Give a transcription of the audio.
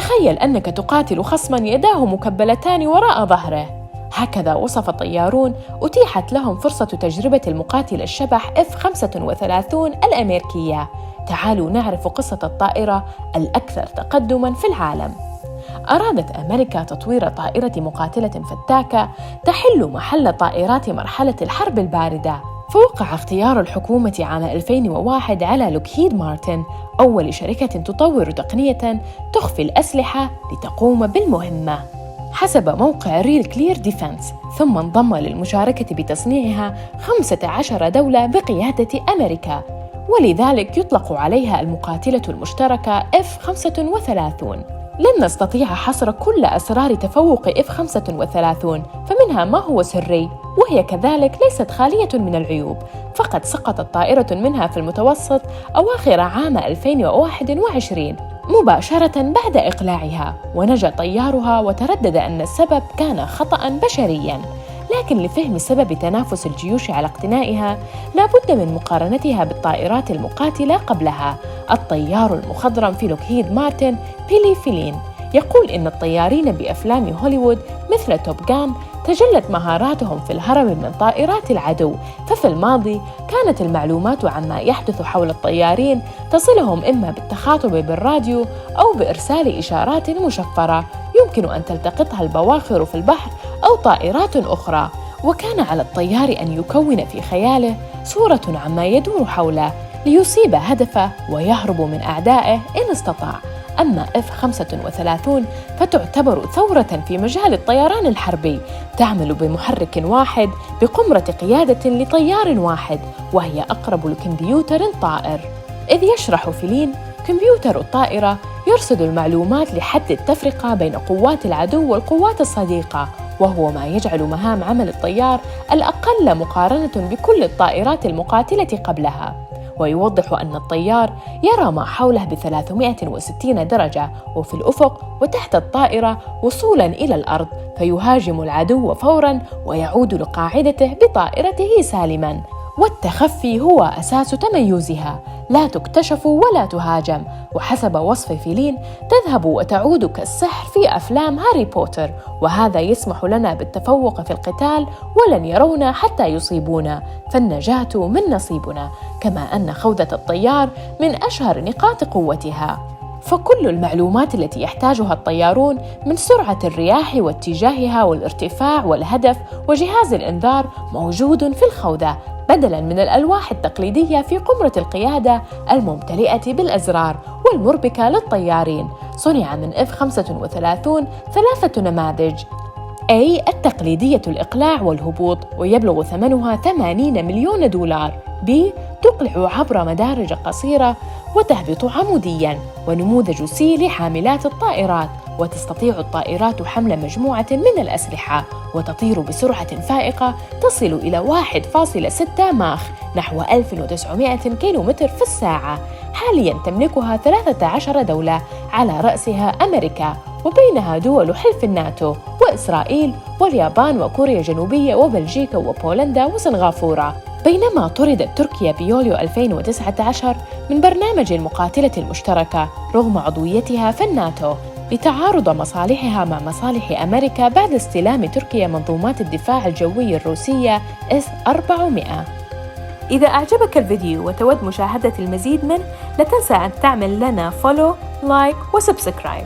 تخيل أنك تقاتل خصماً يداه مكبلتان وراء ظهره. هكذا وصف طيارون أتيحت لهم فرصة تجربة المقاتل الشبح F-35 الأمريكية. تعالوا نعرف قصة الطائرة الأكثر تقدماً في العالم. أرادت أمريكا تطوير طائرة مقاتلة فتاكة تحل محل طائرات مرحلة الحرب الباردة، فوقع اختيار الحكومة عام 2001 على لوكهيد مارتن، أول شركة تطور تقنية تخفي الأسلحة لتقوم بالمهمة. حسب موقع ريل كلير ديفنس، ثم انضم للمشاركة بتصنيعها 15 دولة بقيادة أمريكا، ولذلك يطلق عليها المقاتلة المشتركة F-35. لن نستطيع حصر كل أسرار تفوق F-35، فمنها ما هو سري، وهي كذلك ليست خالية من العيوب، فقد سقطت طائرة منها في المتوسط أواخر عام 2021 مباشرة بعد إقلاعها، ونجا طيارها وتردد أن السبب كان خطأ بشرياً. لكن لفهم سبب تنافس الجيوش على اقتنائها لا بد من مقارنتها بالطائرات المقاتلة قبلها. الطيار المخضرم في لوكهيد مارتن بيلي فيلين يقول إن الطيارين بأفلام هوليوود مثل توب جان تجلت مهاراتهم في الهرب من طائرات العدو، ففي الماضي كانت المعلومات عما يحدث حول الطيارين تصلهم إما بالتخاطب بالراديو أو بإرسال إشارات مشفرة يمكن أن تلتقطها البواخر في البحر أو طائرات أخرى. وكان على الطيار أن يكون في خياله صورة عما يدور حوله ليصيب هدفه ويهرب من أعدائه إن استطاع. أما F-35 فتعتبر ثورة في مجال الطيران الحربي، تعمل بمحرك واحد بقمرة قيادة لطيار واحد، وهي أقرب لكمبيوتر طائر. إذ يشرح فيلين كمبيوتر الطائرة يرصد المعلومات لحد التفرقة بين قوات العدو والقوات الصديقة، وهو ما يجعل مهام عمل الطيار الأقل مقارنة بكل الطائرات المقاتلة قبلها. ويوضح أن الطيار يرى ما حوله ب360 درجة وفي الأفق وتحت الطائرة وصولاً إلى الأرض، فيهاجم العدو فوراً ويعود لقاعدته بطائرته سالماً. والتخفي هو أساس تميزها، لا تكتشف ولا تهاجم، وحسب وصف فيلين تذهب وتعود كالسحر في أفلام هاري بوتر، وهذا يسمح لنا بالتفوق في القتال ولن يرونا حتى يصيبونا، فالنجاة من نصيبنا، كما أن خوذة الطيار من أشهر نقاط قوتها. فكل المعلومات التي يحتاجها الطيارون من سرعة الرياح واتجاهها والارتفاع والهدف وجهاز الإنذار موجود في الخوذة، بدلاً من الألواح التقليدية في قمرة القيادة الممتلئة بالأزرار والمربكة للطيارين. صنع من F-35 3 نماذج: A التقليدية الإقلاع والهبوط ويبلغ ثمنها 80 مليون دولار، B تقلع عبر مدارج قصيرة وتهبط عمودياً، ونموذج C لحاملات الطائرات، وتستطيع الطائرات حمل مجموعة من الأسلحة وتطير بسرعة فائقة تصل إلى 1.6 ماخ نحو 1900 كيلومتر في الساعة. حالياً تملكها 13 دولة على رأسها أمريكا، وبينها دول حلف الناتو وإسرائيل واليابان وكوريا الجنوبية وبلجيكا وبولندا وسنغافورة. بينما طردت تركيا بيوليو 2019 من برنامج المقاتلة المشتركة رغم عضويتها في الناتو لتعارض مصالحها مع مصالح أمريكا بعد استلام تركيا منظومات الدفاع الجوي الروسية S-400. إذا أعجبك الفيديو وتود مشاهدة المزيد منه، لا تنسى أن تعمل لنا فولو، لايك وسبسكرايب.